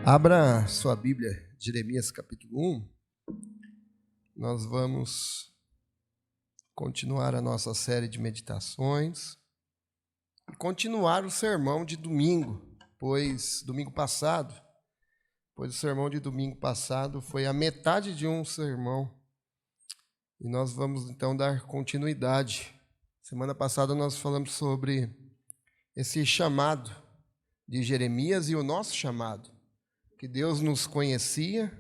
Abra sua Bíblia, Jeremias capítulo 1. Nós vamos continuar a nossa série de meditações e continuar o sermão de domingo, pois o sermão de domingo passado foi a metade de um sermão e nós vamos então dar continuidade. Semana passada nós falamos sobre esse chamado de Jeremias e o nosso chamado, que Deus nos conhecia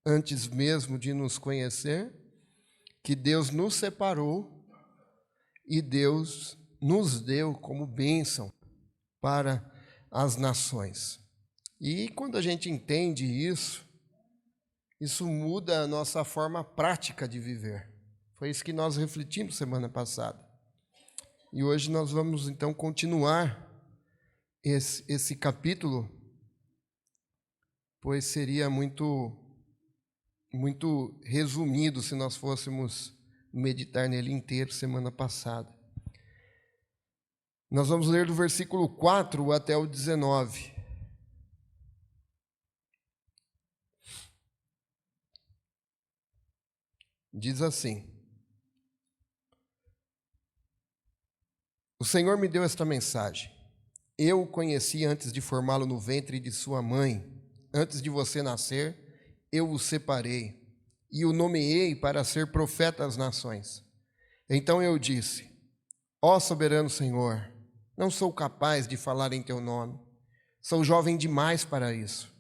antes mesmo de nos conhecer, que Deus nos separou e Deus nos deu como bênção para as nações. E quando a gente entende isso muda a nossa forma prática de viver. Foi isso que nós refletimos semana passada. E hoje nós vamos então continuar esse capítulo, pois seria muito resumido se nós fôssemos meditar nele inteiro semana passada. Nós vamos ler do versículo 4 até o 19. Diz assim: O Senhor me deu esta mensagem. Eu o conheci antes de formá-lo no ventre de sua mãe. Antes de você nascer, eu o separei e o nomeei para ser profeta às nações. Então eu disse: Ó soberano Senhor, não sou capaz de falar em teu nome. Sou jovem demais para isso.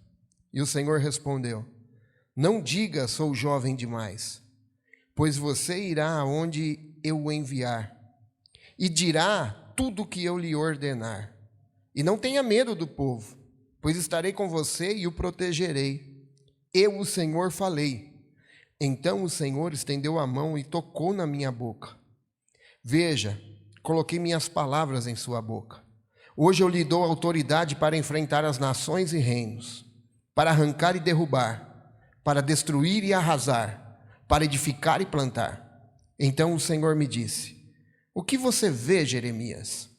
E o Senhor respondeu: Não diga sou jovem demais, pois você irá aonde eu o enviar e dirá tudo o que eu lhe ordenar. E não tenha medo do povo, pois estarei com você e o protegerei. Eu, o Senhor, falei. Então o Senhor estendeu a mão e tocou na minha boca. Veja, coloquei minhas palavras em sua boca. Hoje eu lhe dou autoridade para enfrentar as nações e reinos, para arrancar e derrubar, para destruir e arrasar, para edificar e plantar. Então o Senhor me disse: O que você vê, Jeremias?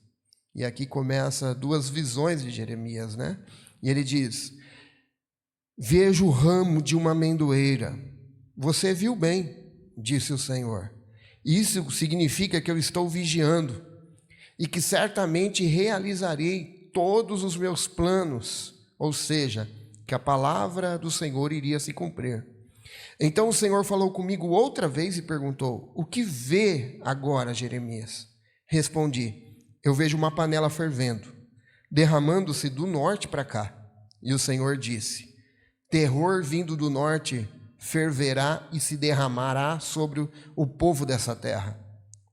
E aqui começa duas visões de Jeremias, né? E ele diz: Vejo o ramo de uma amendoeira. Você viu bem, disse o Senhor. Isso significa que eu estou vigiando e que certamente realizarei todos os meus planos, ou seja, que a palavra do Senhor iria se cumprir. Então o Senhor falou comigo outra vez e perguntou: O que vê agora, Jeremias? Respondi: Eu vejo uma panela fervendo, derramando-se do norte para cá. E o Senhor disse: Terror vindo do norte ferverá e se derramará sobre o povo dessa terra.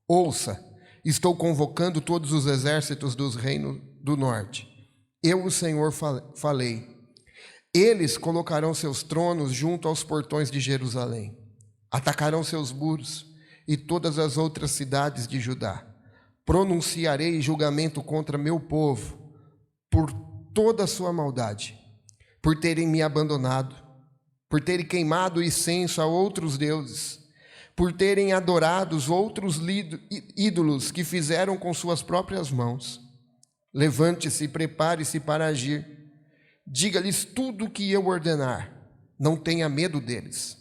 Ouça, estou convocando todos os exércitos dos reinos do norte. Eu, o Senhor, falei. Eles colocarão seus tronos junto aos portões de Jerusalém. Atacarão seus muros e todas as outras cidades de Judá. Pronunciarei julgamento contra meu povo por toda a sua maldade, por terem me abandonado, por terem queimado incenso a outros deuses, por terem adorado os outros ídolos que fizeram com suas próprias mãos. Levante-se e prepare-se para agir. Diga-lhes tudo o que eu ordenar. Não tenha medo deles,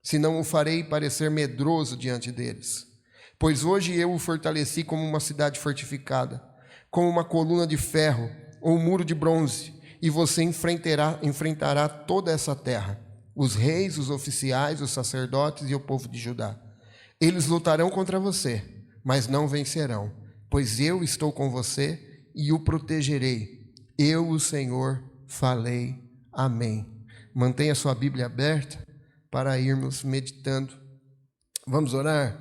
senão o farei parecer medroso diante deles. Pois hoje eu o fortaleci como uma cidade fortificada, como uma coluna de ferro ou um muro de bronze, e você enfrentará toda essa terra, os reis, os oficiais, os sacerdotes e o povo de Judá. Eles lutarão contra você, mas não vencerão, pois eu estou com você e o protegerei. Eu, o Senhor, falei. Amém. Mantenha sua Bíblia aberta para irmos meditando. Vamos orar?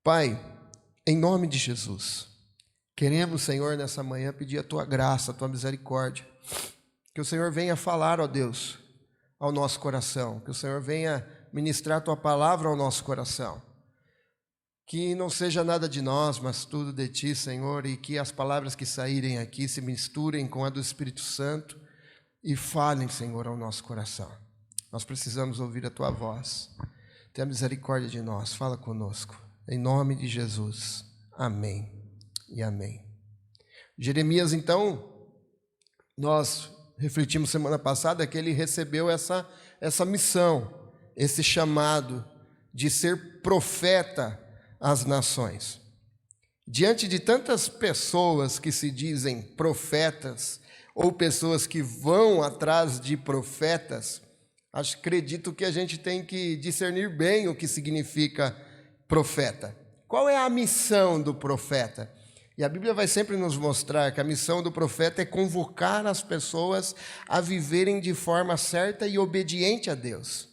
Pai, em nome de Jesus, queremos, Senhor, nessa manhã pedir a Tua graça, a Tua misericórdia, que o Senhor venha falar, ó Deus, ao nosso coração, que o Senhor venha ministrar a Tua palavra ao nosso coração, que não seja nada de nós, mas tudo de Ti, Senhor, e que as palavras que saírem aqui se misturem com a do Espírito Santo e falem, Senhor, ao nosso coração. Nós precisamos ouvir a Tua voz. Tenha misericórdia de nós, fala conosco. Em nome de Jesus. Amém e amém. Jeremias, então, nós refletimos semana passada é que ele recebeu essa missão, esse chamado de ser profeta às nações. Diante de tantas pessoas que se dizem profetas, ou pessoas que vão atrás de profetas, acredito que a gente tem que discernir bem o que significa profeta. Qual é a missão do profeta? E a Bíblia vai sempre nos mostrar que a missão do profeta é convocar as pessoas a viverem de forma certa e obediente a Deus.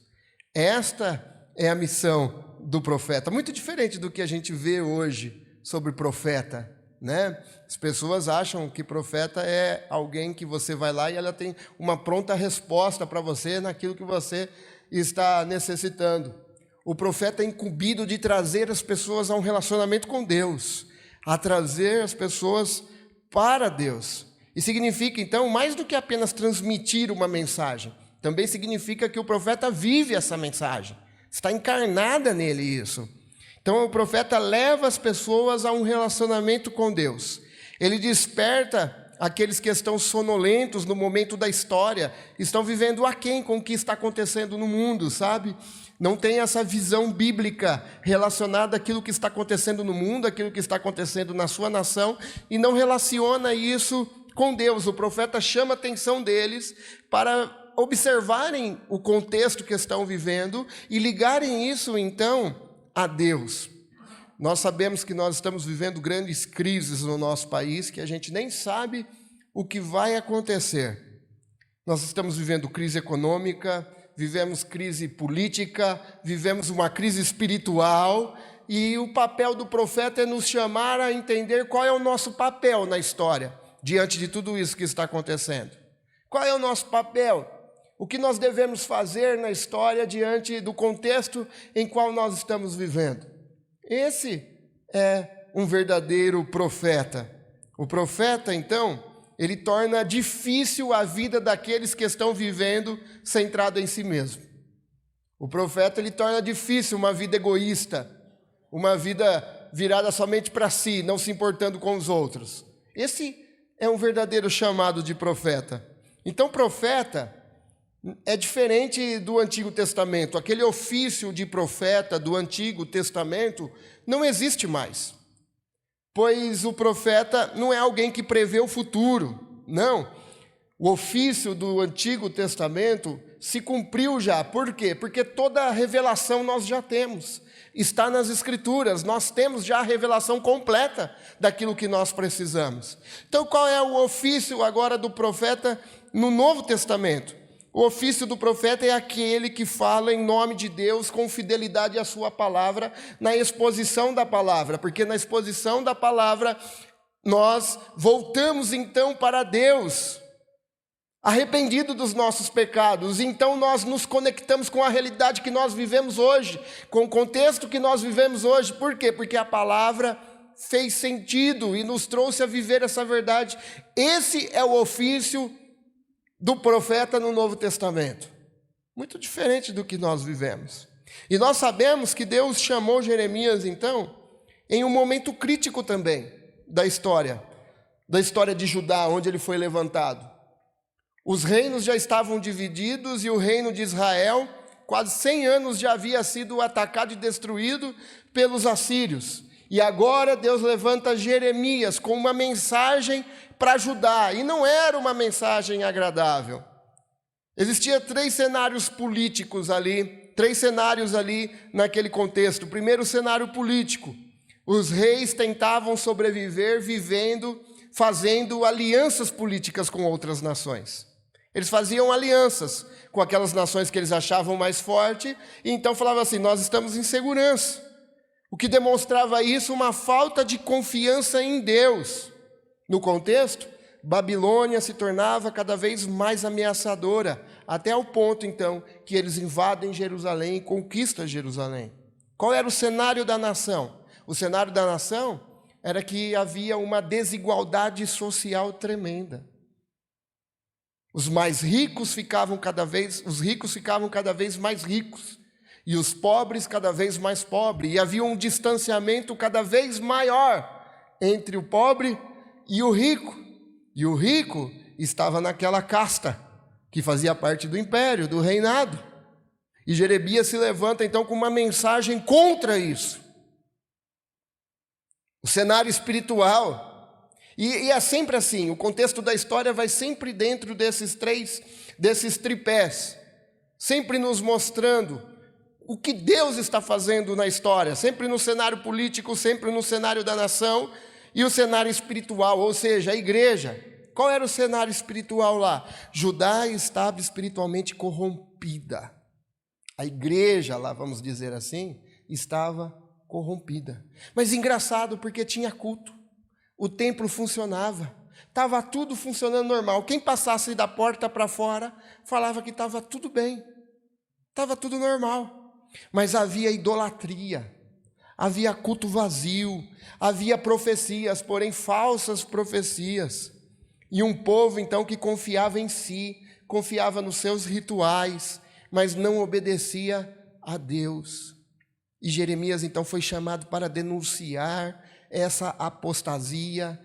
Esta é a missão do profeta, muito diferente do que a gente vê hoje sobre profeta, né? As pessoas acham que profeta é alguém que você vai lá e ela tem uma pronta resposta para você naquilo que você está necessitando. O profeta é incumbido de trazer as pessoas a um relacionamento com Deus, a trazer as pessoas para Deus. E significa, então, mais do que apenas transmitir uma mensagem, também significa que o profeta vive essa mensagem, está encarnada nele isso. Então o profeta leva as pessoas a um relacionamento com Deus. Ele desperta aqueles que estão sonolentos no momento da história, estão vivendo aquém com o que está acontecendo no mundo, sabe? Não tem essa visão bíblica relacionada àquilo que está acontecendo no mundo, àquilo que está acontecendo na sua nação, e não relaciona isso com Deus. O profeta chama a atenção deles para observarem o contexto que estão vivendo e ligarem isso, então, a Deus. Nós sabemos que nós estamos vivendo grandes crises no nosso país, que a gente nem sabe o que vai acontecer. Nós estamos vivendo crise econômica, vivemos crise política, vivemos uma crise espiritual, e o papel do profeta é nos chamar a entender qual é o nosso papel na história, diante de tudo isso que está acontecendo. Qual é o nosso papel? O que nós devemos fazer na história diante do contexto em qual nós estamos vivendo? Esse é um verdadeiro profeta. O profeta, então, ele torna difícil a vida daqueles que estão vivendo centrado em si mesmo. O profeta, ele torna difícil uma vida egoísta, uma vida virada somente para si, não se importando com os outros. Esse é um verdadeiro chamado de profeta. Então, profeta é diferente do Antigo Testamento. Aquele ofício de profeta do Antigo Testamento não existe mais. Pois o profeta não é alguém que prevê o futuro, não. O ofício do Antigo Testamento se cumpriu já. Por quê? Porque toda a revelação nós já temos. Está nas Escrituras, nós temos já a revelação completa daquilo que nós precisamos. Então, qual é o ofício agora do profeta no Novo Testamento? O ofício do profeta é aquele que fala em nome de Deus com fidelidade à sua palavra, na exposição da palavra, porque na exposição da palavra nós voltamos então para Deus, arrependido dos nossos pecados. Então nós nos conectamos com a realidade que nós vivemos hoje, com o contexto que nós vivemos hoje. Por quê? Porque a palavra fez sentido e nos trouxe a viver essa verdade. Esse é o ofício do profeta no Novo Testamento, muito diferente do que nós vivemos. E nós sabemos que Deus chamou Jeremias, então, em um momento crítico também da história de Judá, onde ele foi levantado. Os reinos já estavam divididos e o reino de Israel, quase 100 anos já havia sido atacado e destruído pelos assírios. E agora Deus levanta Jeremias com uma mensagem para Judá, e não era uma mensagem agradável. Existia 3 cenários políticos ali, 3 cenários ali naquele contexto. O primeiro cenário político, os reis tentavam sobreviver fazendo alianças políticas com outras nações. Eles faziam alianças com aquelas nações que eles achavam mais fortes, e então falavam assim: nós estamos em segurança. O que demonstrava isso? Uma falta de confiança em Deus. No contexto, Babilônia se tornava cada vez mais ameaçadora, até o ponto, então, que eles invadem Jerusalém e conquistam Jerusalém. Qual era o cenário da nação? O cenário da nação era que havia uma desigualdade social tremenda. Os ricos ficavam cada vez mais ricos, e os pobres cada vez mais pobres, e havia um distanciamento cada vez maior entre o pobre e o rico. E o rico estava naquela casta que fazia parte do império, do reinado. E Jeremias se levanta então com uma mensagem contra isso. O cenário espiritual. E é sempre assim, o contexto da história vai sempre dentro desses tripés, sempre nos mostrando o que Deus está fazendo na história, sempre no cenário político, sempre no cenário da nação e o cenário espiritual, ou seja, a igreja. Qual era o cenário espiritual lá? Judá estava espiritualmente corrompida. A igreja lá, vamos dizer assim, estava corrompida. Mas engraçado, porque tinha culto. O templo funcionava, estava tudo funcionando normal. Quem passasse da porta para fora falava que estava tudo bem, estava tudo normal. Mas havia idolatria, havia culto vazio, havia profecias, porém falsas profecias. E um povo então que confiava em si, confiava nos seus rituais, mas não obedecia a Deus. E Jeremias então foi chamado para denunciar essa apostasia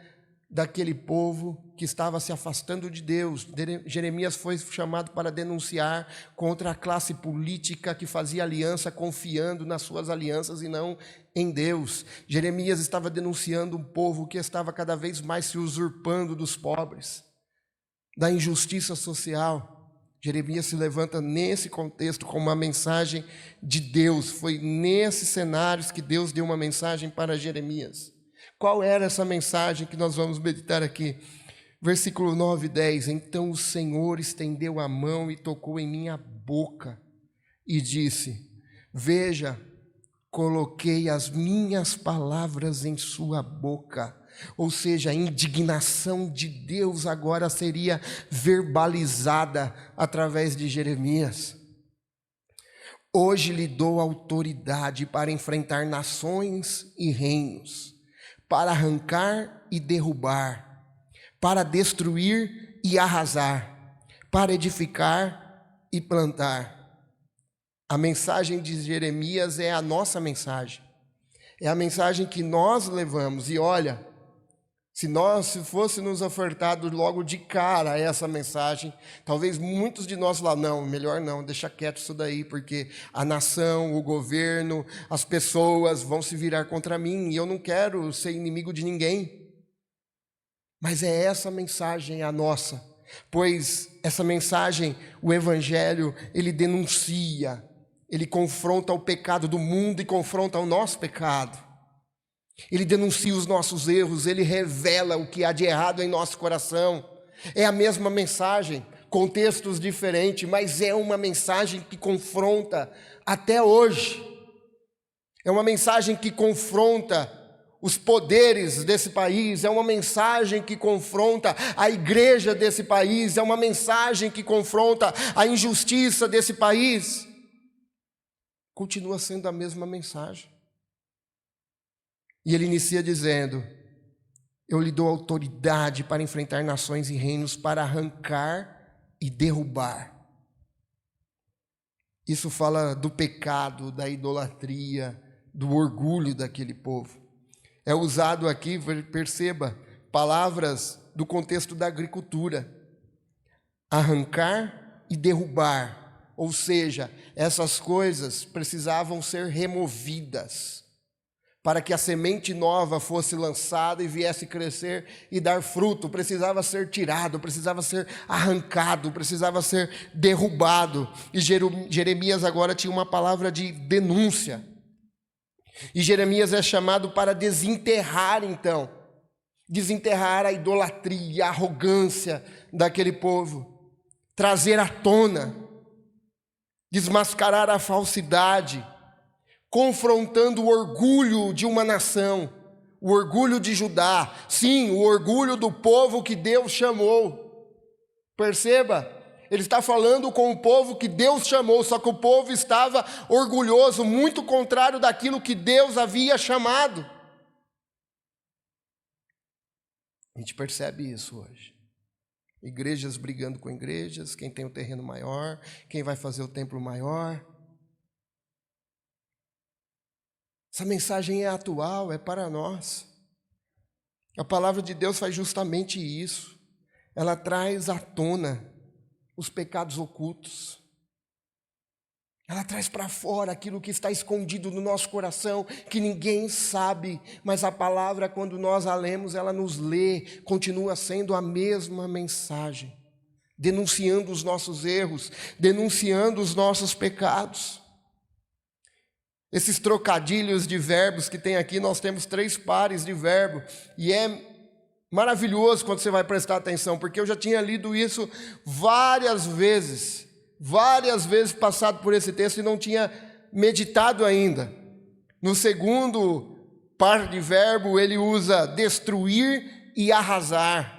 daquele povo que estava se afastando de Deus. Jeremias foi chamado para denunciar contra a classe política que fazia aliança confiando nas suas alianças e não em Deus. Jeremias estava denunciando um povo que estava cada vez mais se usurpando dos pobres, da injustiça social. Jeremias se levanta nesse contexto com uma mensagem de Deus. Foi nesses cenários que Deus deu uma mensagem para Jeremias. Qual era essa mensagem que nós vamos meditar aqui? Versículo 9 e 10. Então o Senhor estendeu a mão e tocou em minha boca e disse: veja, coloquei as minhas palavras em sua boca. Ou seja, a indignação de Deus agora seria verbalizada através de Jeremias. Hoje lhe dou autoridade para enfrentar nações e reinos, para arrancar e derrubar, para destruir e arrasar, para edificar e plantar. A mensagem de Jeremias é a nossa mensagem. É a mensagem que nós levamos. E olha, se fôssemos ofertados logo de cara essa mensagem, talvez muitos de nós lá, não, melhor não, deixa quieto isso daí, porque a nação, o governo, as pessoas vão se virar contra mim, e eu não quero ser inimigo de ninguém. Mas é essa mensagem a nossa, pois essa mensagem, o Evangelho, ele denuncia, ele confronta o pecado do mundo e confronta o nosso pecado. Ele denuncia os nossos erros, ele revela o que há de errado em nosso coração. É a mesma mensagem, contextos diferentes, mas é uma mensagem que confronta até hoje. É uma mensagem que confronta os poderes desse país, é uma mensagem que confronta a igreja desse país, é uma mensagem que confronta a injustiça desse país. Continua sendo a mesma mensagem. E ele inicia dizendo: eu lhe dou autoridade para enfrentar nações e reinos, para arrancar e derrubar. Isso fala do pecado, da idolatria, do orgulho daquele povo. É usado aqui, perceba, palavras do contexto da agricultura. Arrancar e derrubar. Ou seja, essas coisas precisavam ser removidas, para que a semente nova fosse lançada e viesse crescer e dar fruto. Precisava ser tirado, precisava ser arrancado, precisava ser derrubado. E Jeremias agora tinha uma palavra de denúncia. E Jeremias é chamado para desenterrar então, desenterrar a idolatria, a arrogância daquele povo, trazer à tona, desmascarar a falsidade, confrontando o orgulho de uma nação, o orgulho de Judá, sim, o orgulho do povo que Deus chamou. Perceba, ele está falando com o povo que Deus chamou, só que o povo estava orgulhoso, muito contrário daquilo que Deus havia chamado. A gente percebe isso hoje. Igrejas brigando com igrejas, quem tem o terreno maior, quem vai fazer o templo maior. Essa mensagem é atual, é para nós. A palavra de Deus faz justamente isso. ela traz à tona os pecados ocultos. Ela traz para fora aquilo que está escondido no nosso coração, que ninguém sabe, mas a palavra, quando nós a lemos, ela nos lê, continua sendo a mesma mensagem, denunciando os nossos erros, denunciando os nossos pecados. Esses trocadilhos de verbos que tem aqui, nós temos 3 pares de verbo, e é maravilhoso quando você vai prestar atenção, porque eu já tinha lido isso várias vezes passado por esse texto e não tinha meditado ainda. No segundo par de verbo, ele usa destruir e arrasar.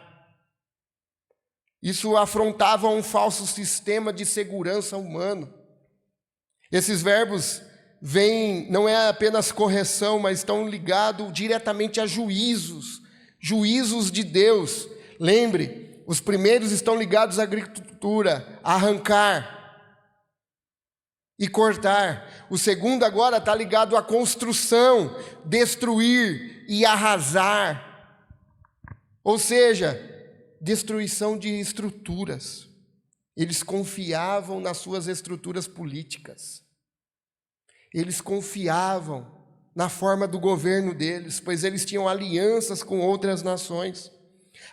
Isso afrontava um falso sistema de segurança humano. Esses verbos vêm, não é apenas correção, mas estão ligados diretamente a juízos de Deus. Lembre, os primeiros estão ligados à agricultura, arrancar e cortar. O segundo agora está ligado à construção, destruir e arrasar. Ou seja, destruição de estruturas. Eles confiavam nas suas estruturas políticas. Eles confiavam na forma do governo deles, pois eles tinham alianças com outras nações,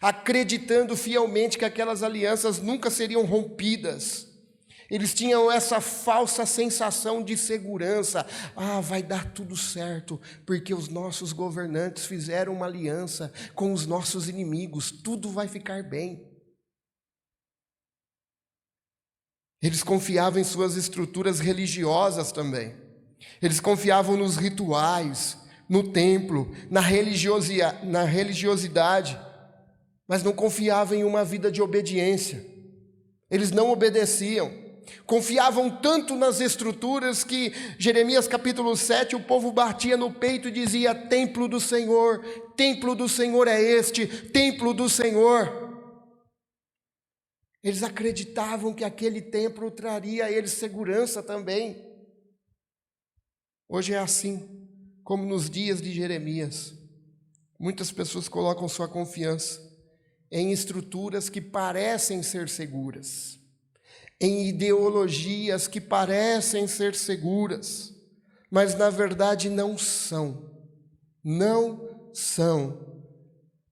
acreditando fielmente que aquelas alianças nunca seriam rompidas. Eles tinham essa falsa sensação de segurança. Vai dar tudo certo, porque os nossos governantes fizeram uma aliança com os nossos inimigos, tudo vai ficar bem. Eles confiavam em suas estruturas religiosas também. Eles confiavam nos rituais, no templo, na religiosidade, mas não confiavam em uma vida de obediência. Eles não obedeciam. Confiavam tanto nas estruturas que, Jeremias capítulo 7, o povo batia no peito e dizia: templo do Senhor é este, templo do Senhor. Eles acreditavam que aquele templo traria a eles segurança também. Hoje é assim, como nos dias de Jeremias. Muitas pessoas colocam sua confiança em estruturas que parecem ser seguras, em ideologias que parecem ser seguras, mas na verdade não são. Não são.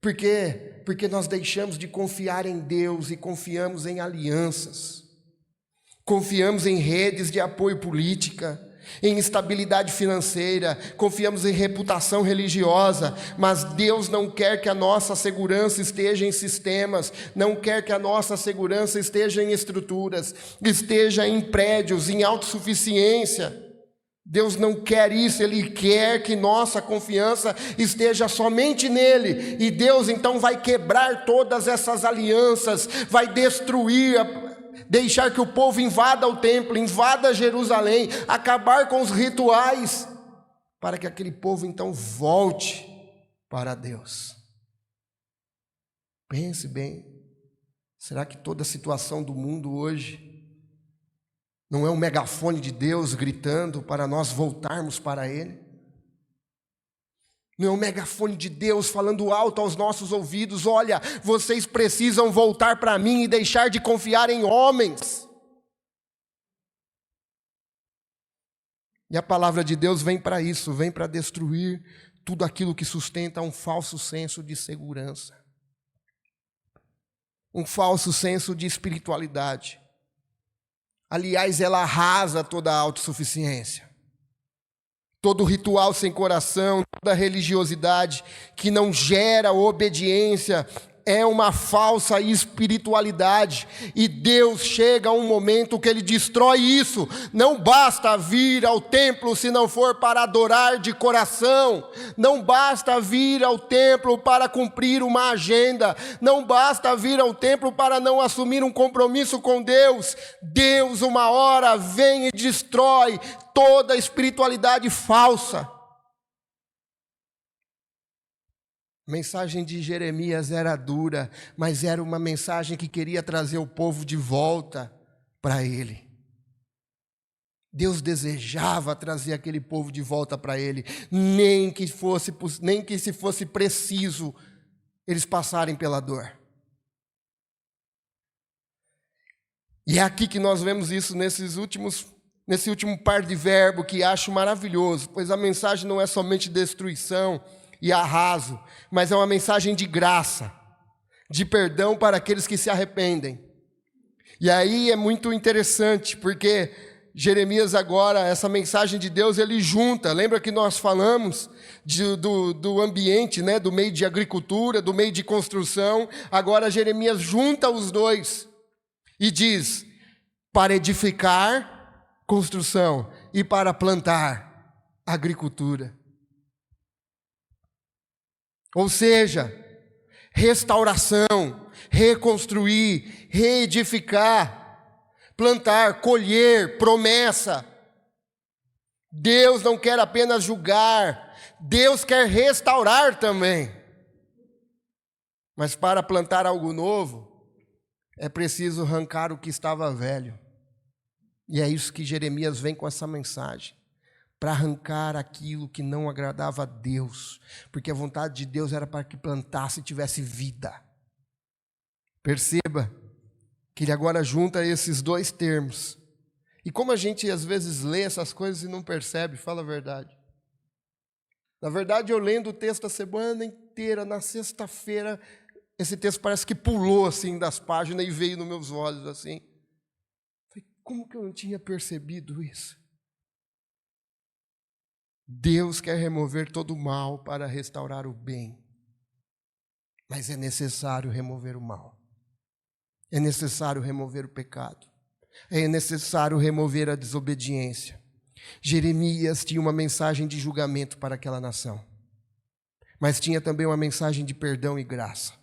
Por quê? Porque nós deixamos de confiar em Deus e confiamos em alianças. Confiamos em redes de apoio política, em estabilidade financeira, confiamos em reputação religiosa, mas Deus não quer que a nossa segurança esteja em sistemas, não quer que a nossa segurança esteja em estruturas, esteja em prédios, em autossuficiência. Deus não quer isso, Ele quer que nossa confiança esteja somente nele, e Deus então vai quebrar todas essas alianças, vai destruir, deixar que o povo invada o templo, invada Jerusalém, acabar com os rituais, para que aquele povo então volte para Deus. Pense bem, será que toda a situação do mundo hoje não é um megafone de Deus gritando para nós voltarmos para Ele? Não é um megafone de Deus falando alto aos nossos ouvidos: olha, vocês precisam voltar para mim e deixar de confiar em homens. E a palavra de Deus vem para isso, vem para destruir tudo aquilo que sustenta um falso senso de segurança, um falso senso de espiritualidade. Aliás, ela arrasa toda a autossuficiência. Todo ritual sem coração, toda religiosidade que não gera obediência é uma falsa espiritualidade. E Deus chega a um momento que Ele destrói isso. Não basta vir ao templo se não for para adorar de coração. Não basta vir ao templo para cumprir uma agenda. Não basta vir ao templo para não assumir um compromisso com Deus. Deus, uma hora, vem e destrói toda a espiritualidade falsa. A mensagem de Jeremias era dura, mas era uma mensagem que queria trazer o povo de volta para Ele. Deus desejava trazer aquele povo de volta para Ele, nem que se fosse preciso eles passarem pela dor. E é aqui que nós vemos isso nesse último par de verbo que acho maravilhoso, pois a mensagem não é somente destruição e arraso, mas é uma mensagem de graça, de perdão para aqueles que se arrependem. E aí é muito interessante, porque Jeremias agora, essa mensagem de Deus, ele junta. Lembra que nós falamos do ambiente, né? Do meio de agricultura, do meio de construção. Agora Jeremias junta os dois e diz: para edificar, construção, e para plantar, agricultura. Ou seja, restauração, reconstruir, reedificar, plantar, colher, promessa. Deus não quer apenas julgar, Deus quer restaurar também. Mas para plantar algo novo, é preciso arrancar o que estava velho. E é isso que Jeremias vem com essa mensagem. Para arrancar aquilo que não agradava a Deus, porque a vontade de Deus era para que plantasse e tivesse vida. Perceba que ele agora junta esses dois termos. E como a gente às vezes lê essas coisas e não percebe, fala a verdade. Na verdade, eu lendo o texto a semana inteira, na sexta-feira, esse texto parece que pulou assim das páginas e veio nos meus olhos assim. Falei, como que eu não tinha percebido isso? Deus quer remover todo o mal para restaurar o bem. Mas é necessário remover o mal. É necessário remover o pecado. É necessário remover a desobediência. Jeremias tinha uma mensagem de julgamento para aquela nação. Mas tinha também uma mensagem de perdão e graça.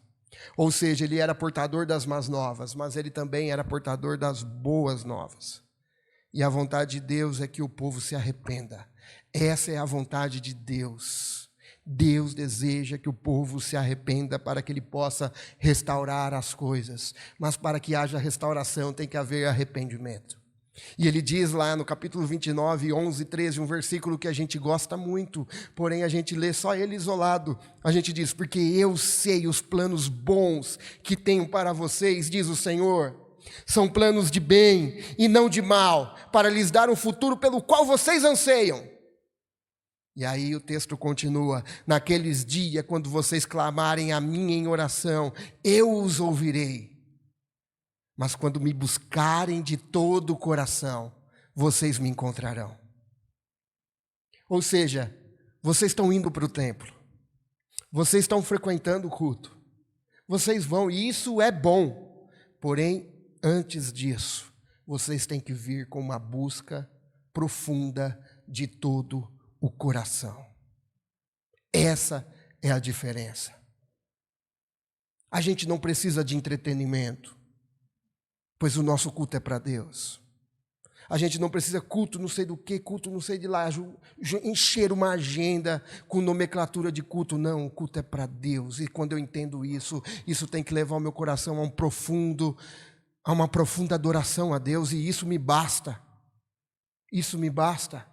Ou seja, ele era portador das más novas, mas ele também era portador das boas novas. E a vontade de Deus é que o povo se arrependa. Essa é a vontade de Deus. Deus deseja que o povo se arrependa para que ele possa restaurar as coisas. Mas para que haja restauração tem que haver arrependimento. E ele diz lá no capítulo 29, 11, 13, um versículo que a gente gosta muito, porém a gente lê só ele isolado. A gente diz, porque eu sei os planos bons que tenho para vocês, diz o Senhor. São planos de bem e não de mal, para lhes dar um futuro pelo qual vocês anseiam. E aí o texto continua, naqueles dias, quando vocês clamarem a mim em oração, eu os ouvirei. Mas quando me buscarem de todo o coração, vocês me encontrarão. Ou seja, vocês estão indo para o templo, vocês estão frequentando o culto, vocês vão, e isso é bom, porém, antes disso, vocês têm que vir com uma busca profunda de todo o coração. Essa é a diferença. A gente não precisa de entretenimento, pois o nosso culto é para Deus. A gente não precisa culto não sei do que, culto não sei de lá, encher uma agenda com nomenclatura de culto. Não, o culto é para Deus. E quando eu entendo isso, isso tem que levar o meu coração a uma profunda adoração a Deus, e isso me basta. Isso me basta.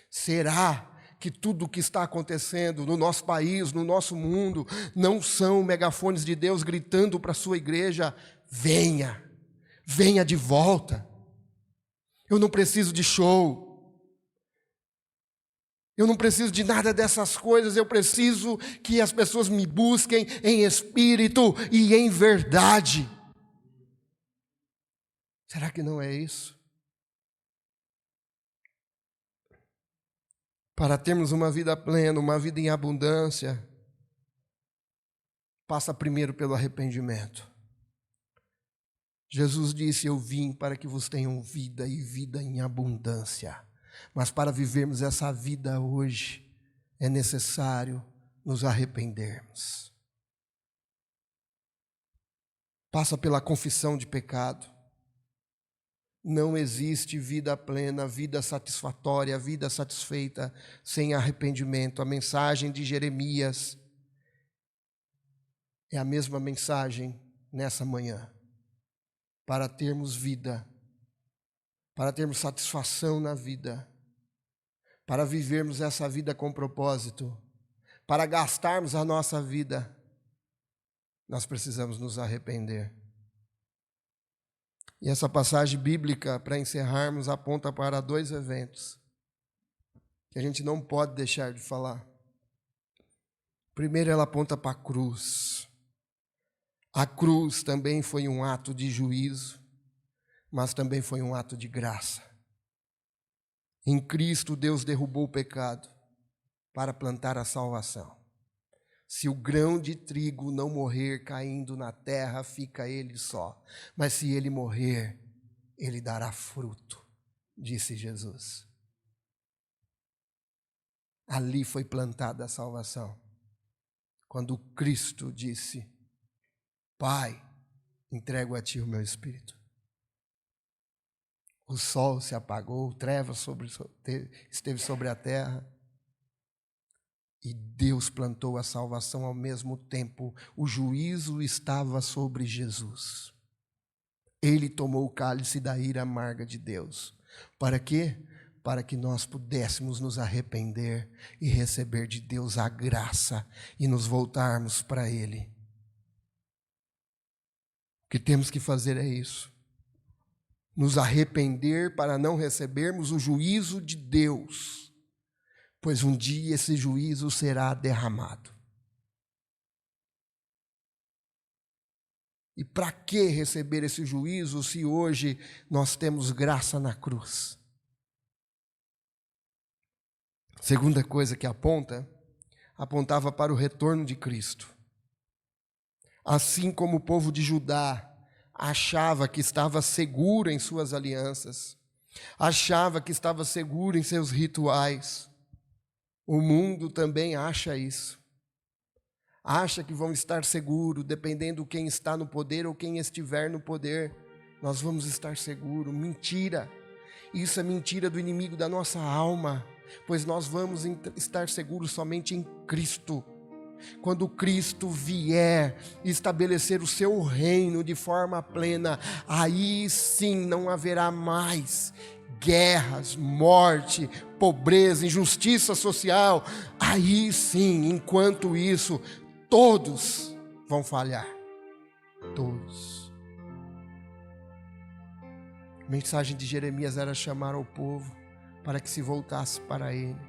Será que tudo o que está acontecendo no nosso país, no nosso mundo, não são megafones de Deus gritando para a sua igreja, venha de volta. Eu não preciso de show. Eu não preciso de nada dessas coisas. Eu preciso que as pessoas me busquem em espírito e em verdade. Será que não é isso? Para termos uma vida plena, uma vida em abundância, passa primeiro pelo arrependimento. Jesus disse, eu vim para que vos tenham vida e vida em abundância. Mas para vivermos essa vida hoje, é necessário nos arrependermos. Passa pela confissão de pecado. Não existe vida plena, vida satisfatória, vida satisfeita sem arrependimento. A mensagem de Jeremias é a mesma mensagem nessa manhã. Para termos vida, para termos satisfação na vida, para vivermos essa vida com propósito, para gastarmos a nossa vida, nós precisamos nos arrepender. E essa passagem bíblica, para encerrarmos, aponta para 2 eventos que a gente não pode deixar de falar. Primeiro, ela aponta para a cruz. A cruz também foi um ato de juízo, mas também foi um ato de graça. Em Cristo, Deus derrubou o pecado para plantar a salvação. Se o grão de trigo não morrer caindo na terra, fica ele só. Mas se ele morrer, ele dará fruto, disse Jesus. Ali foi plantada a salvação. Quando Cristo disse: Pai, entrego a ti o meu espírito. O sol se apagou, trevas esteve sobre a terra. E Deus plantou a salvação ao mesmo tempo. O juízo estava sobre Jesus. Ele tomou o cálice da ira amarga de Deus. Para quê? Para que nós pudéssemos nos arrepender e receber de Deus a graça e nos voltarmos para Ele. O que temos que fazer é isso. Nos arrepender para não recebermos o juízo de Deus, pois um dia esse juízo será derramado. E para que receber esse juízo se hoje nós temos graça na cruz? Segunda coisa que apontava para o retorno de Cristo. Assim como o povo de Judá achava que estava seguro em suas alianças, achava que estava seguro em seus rituais, o mundo também acha isso. Acha que vão estar seguros, dependendo de quem está no poder ou quem estiver no poder. Nós vamos estar seguros. Mentira. Isso é mentira do inimigo da nossa alma, pois nós vamos estar seguros somente em Cristo. Quando Cristo vier estabelecer o seu reino de forma plena, aí sim não haverá mais guerras, morte, pobreza, injustiça social. Aí sim, enquanto isso, todos vão falhar. Todos. A mensagem de Jeremias era chamar ao povo para que se voltasse para Ele,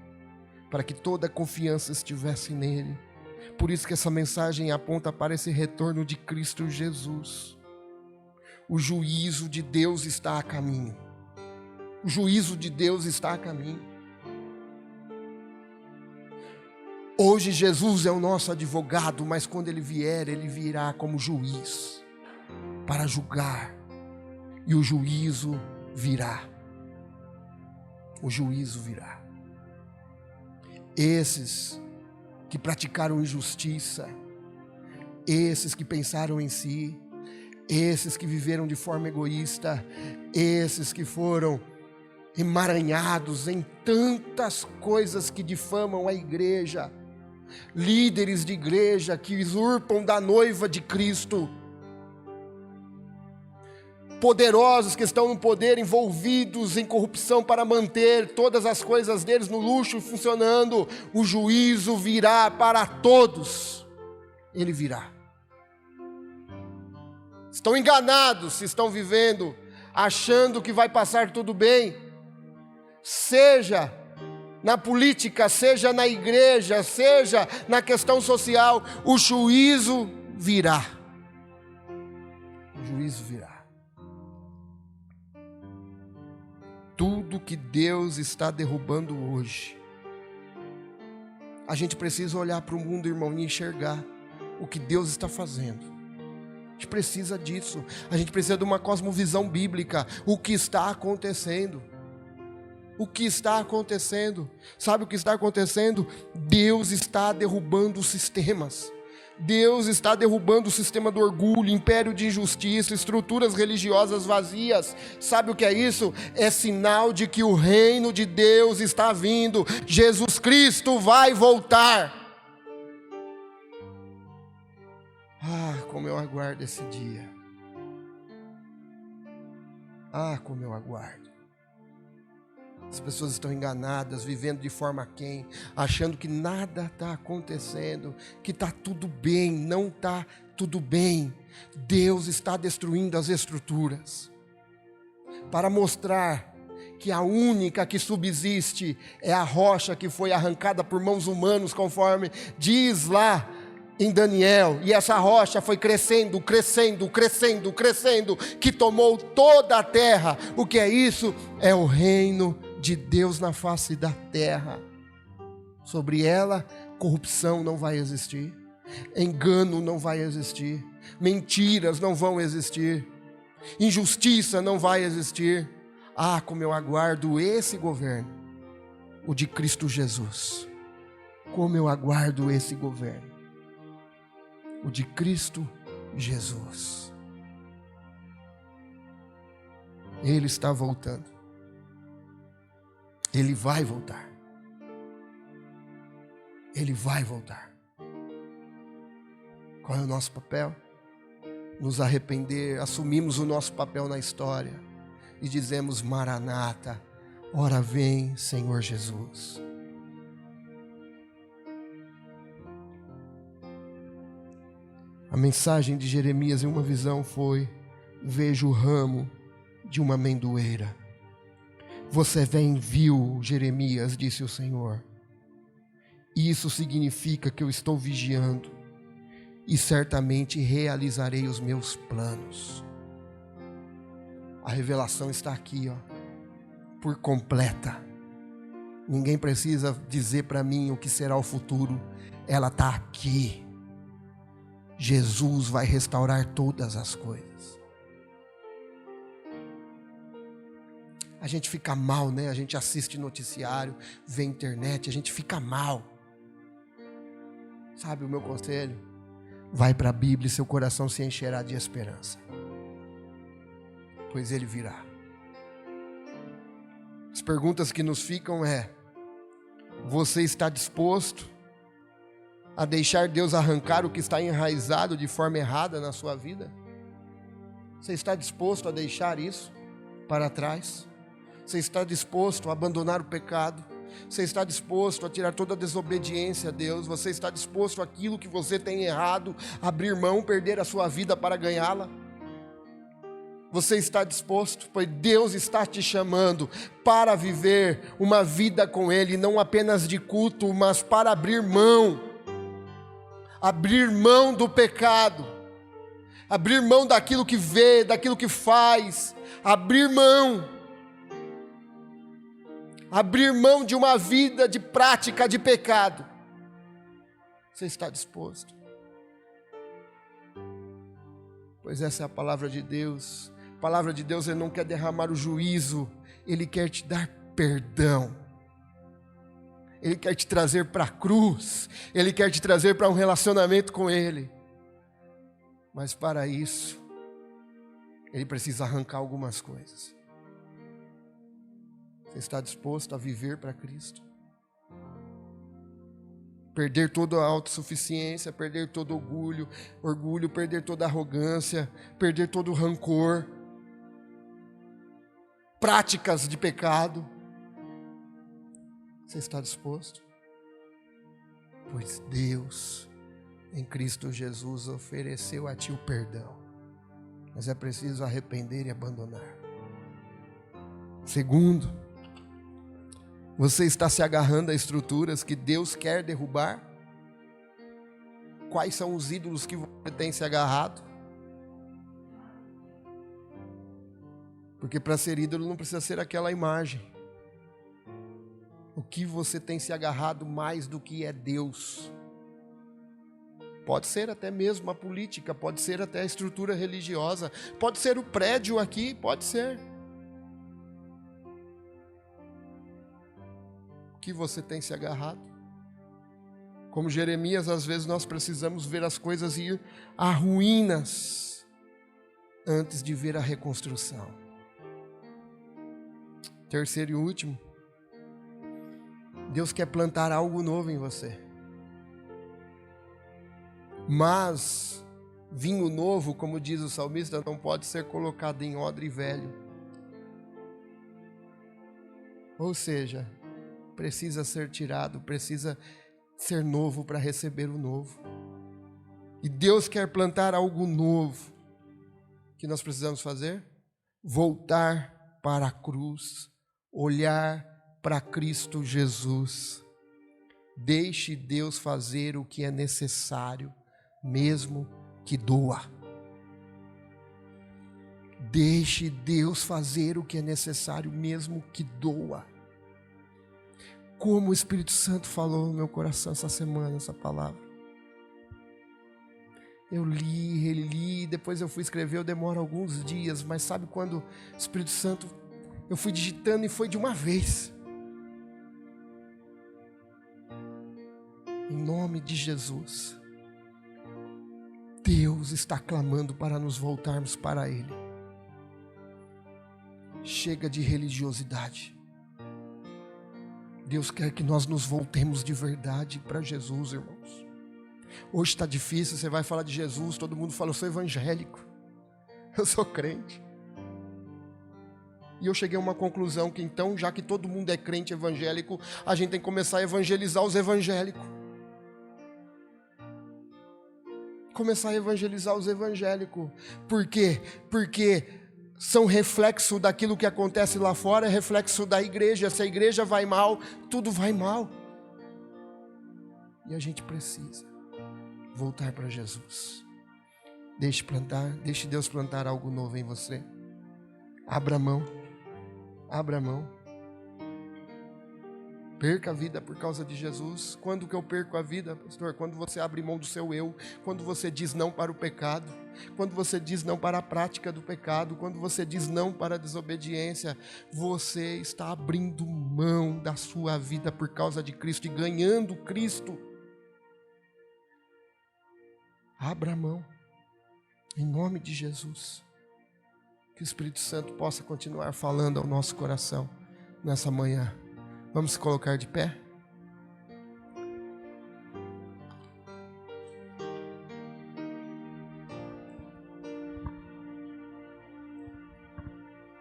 para que toda a confiança estivesse nele. Por isso que essa mensagem aponta para esse retorno de Cristo Jesus. O juízo de Deus está a caminho. O juízo de Deus está a caminho. Hoje Jesus é o nosso advogado, mas quando Ele vier, Ele virá como juiz para julgar. E o juízo virá. O juízo virá. Esses que praticaram injustiça, esses que pensaram em si, esses que viveram de forma egoísta, esses que foram emaranhados em tantas coisas que difamam a igreja, líderes de igreja que usurpam da noiva de Cristo, poderosos que estão no poder, envolvidos em corrupção para manter todas as coisas deles no luxo funcionando. O juízo virá para todos. Ele virá. Estão enganados se estão vivendo achando que vai passar tudo bem, seja na política, seja na igreja, seja na questão social. O juízo virá. O juízo virá. Tudo que Deus está derrubando hoje, a gente precisa olhar para o mundo, irmão, e enxergar o que Deus está fazendo. A gente precisa disso. A gente precisa de uma cosmovisão bíblica. O que está acontecendo? O que está acontecendo? Sabe o que está acontecendo? Deus está derrubando os sistemas. Deus está derrubando o sistema do orgulho, império de injustiça, estruturas religiosas vazias. Sabe o que é isso? É sinal de que o reino de Deus está vindo. Jesus Cristo vai voltar. Ah, como eu aguardo esse dia. Ah, como eu aguardo. As pessoas estão enganadas, vivendo de forma aquém, achando que nada está acontecendo, que está tudo bem. Não está tudo bem. Deus está destruindo as estruturas. para mostrar que a única que subsiste é a rocha que foi arrancada por mãos humanos, conforme diz lá em Daniel, e essa rocha foi crescendo, crescendo, crescendo, crescendo, que tomou toda a terra. O que é isso? É o reino de Deus na face da terra. Sobre ela, corrupção não vai existir, engano não vai existir, mentiras não vão existir, injustiça não vai existir. Ah, como eu aguardo esse governo, o de Cristo Jesus. Como eu aguardo esse governo, o de Cristo Jesus. Ele está voltando. Ele vai voltar. Ele vai voltar. Qual é o nosso papel? Nos arrepender, assumimos o nosso papel na história e dizemos: Maranata, ora vem, Senhor Jesus. A mensagem de Jeremias em uma visão foi: vejo o ramo de uma amendoeira. Você vem viu, Jeremias, disse o Senhor. Isso significa que eu estou vigiando e certamente realizarei os meus planos. A revelação está aqui, por completa. Ninguém precisa dizer para mim o que será o futuro. Ela está aqui. Jesus vai restaurar todas as coisas. A gente fica mal, né? A gente assiste noticiário, vê internet, a gente fica mal. Sabe o meu conselho? Vai para a Bíblia e seu coração se encherá de esperança, pois Ele virá. As perguntas que nos ficam é: você está disposto a deixar Deus arrancar o que está enraizado de forma errada na sua vida? Você está disposto a deixar isso para trás? Você está disposto a abandonar o pecado? Você está disposto a tirar toda a desobediência a Deus? Você está disposto àquilo que você tem errado, abrir mão, perder a sua vida para ganhá-la? Você está disposto? Pois Deus está te chamando para viver uma vida com Ele, não apenas de culto, mas para abrir mão do pecado, abrir mão daquilo que vê, daquilo que faz, abrir mão de uma vida de prática de pecado. Você está disposto? Pois essa é a palavra de Deus. A palavra de Deus, Ele não quer derramar o juízo, Ele quer te dar perdão. Ele quer te trazer para a cruz, Ele quer te trazer para um relacionamento com Ele. Mas para isso, Ele precisa arrancar algumas coisas. Você está disposto a viver para Cristo? Perder toda a autossuficiência, perder todo orgulho, perder toda a arrogância, perder todo o rancor, práticas de pecado. Você está disposto? Pois Deus, em Cristo Jesus, ofereceu a ti o perdão. Mas é preciso arrepender e abandonar. Segundo, você está se agarrando a estruturas que Deus quer derrubar? Quais são os ídolos que você tem se agarrado? Porque para ser ídolo não precisa ser aquela imagem. O que você tem se agarrado mais do que é Deus? Pode ser até mesmo a política, pode ser até a estrutura religiosa, pode ser o prédio aqui, pode ser. O que você tem se agarrado? Como Jeremias, às vezes nós precisamos ver as coisas ir a ruínas antes de ver a reconstrução. Terceiro e último, Deus quer plantar algo novo em você. Mas vinho novo, como diz o salmista, não pode ser colocado em odre velho. Ou seja, precisa ser tirado, precisa ser novo para receber o novo. E Deus quer plantar algo novo. O que nós precisamos fazer? Voltar para a cruz, olhar para Cristo Jesus. Deixe Deus fazer o que é necessário, mesmo que doa. Deixe Deus fazer o que é necessário, mesmo que doa. Como o Espírito Santo falou no meu coração essa semana, essa palavra. Eu li, reli, depois eu fui escrever, demora alguns dias, mas sabe quando o Espírito Santo, eu fui digitando e foi de uma vez. Em nome de Jesus, Deus está clamando para nos voltarmos para Ele. Chega de religiosidade. Deus quer que nós nos voltemos de verdade para Jesus, irmãos. Hoje está difícil, você vai falar de Jesus, todo mundo fala, eu sou evangélico, eu sou crente. E eu cheguei a uma conclusão que então, já que todo mundo é crente evangélico, a gente tem que começar a evangelizar os evangélicos. Começar a evangelizar os evangélicos. Por quê? Porque são reflexo daquilo que acontece lá fora, é reflexo da igreja. Se a igreja vai mal, tudo vai mal. E a gente precisa voltar para Jesus. Deixe Deus plantar algo novo em você. Abra a mão. Abra a mão. Perca a vida por causa de Jesus. Quando que eu perco a vida, pastor? Quando você abre mão do seu eu, quando você diz não para o pecado, quando você diz não para a prática do pecado, quando você diz não para a desobediência, você está abrindo mão da sua vida por causa de Cristo e ganhando Cristo. Abra a mão, em nome de Jesus. Que o Espírito Santo possa continuar falando ao nosso coração nessa manhã. Vamos se colocar de pé?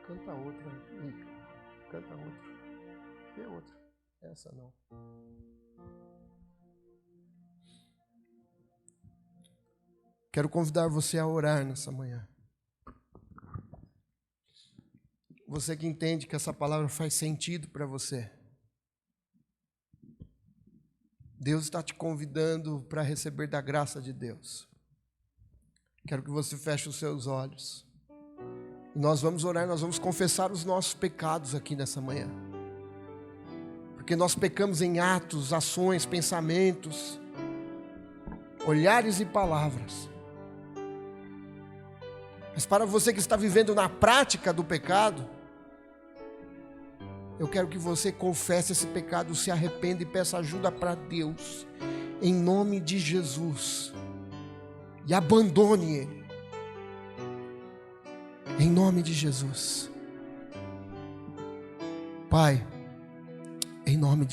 Canta outra, Ica. Canta outra. Vê outra. Essa não. Quero convidar você a orar nessa manhã. Você que entende que essa palavra faz sentido para você. Deus está te convidando para receber da graça de Deus. Quero que você feche os seus olhos. Nós vamos orar, nós vamos confessar os nossos pecados aqui nessa manhã. Porque nós pecamos em atos, ações, pensamentos, olhares e palavras. Mas para você que está vivendo na prática do pecado, eu quero que você confesse esse pecado, se arrependa e peça ajuda para Deus, em nome de Jesus, e abandone ele, em nome de Jesus. Pai, em nome de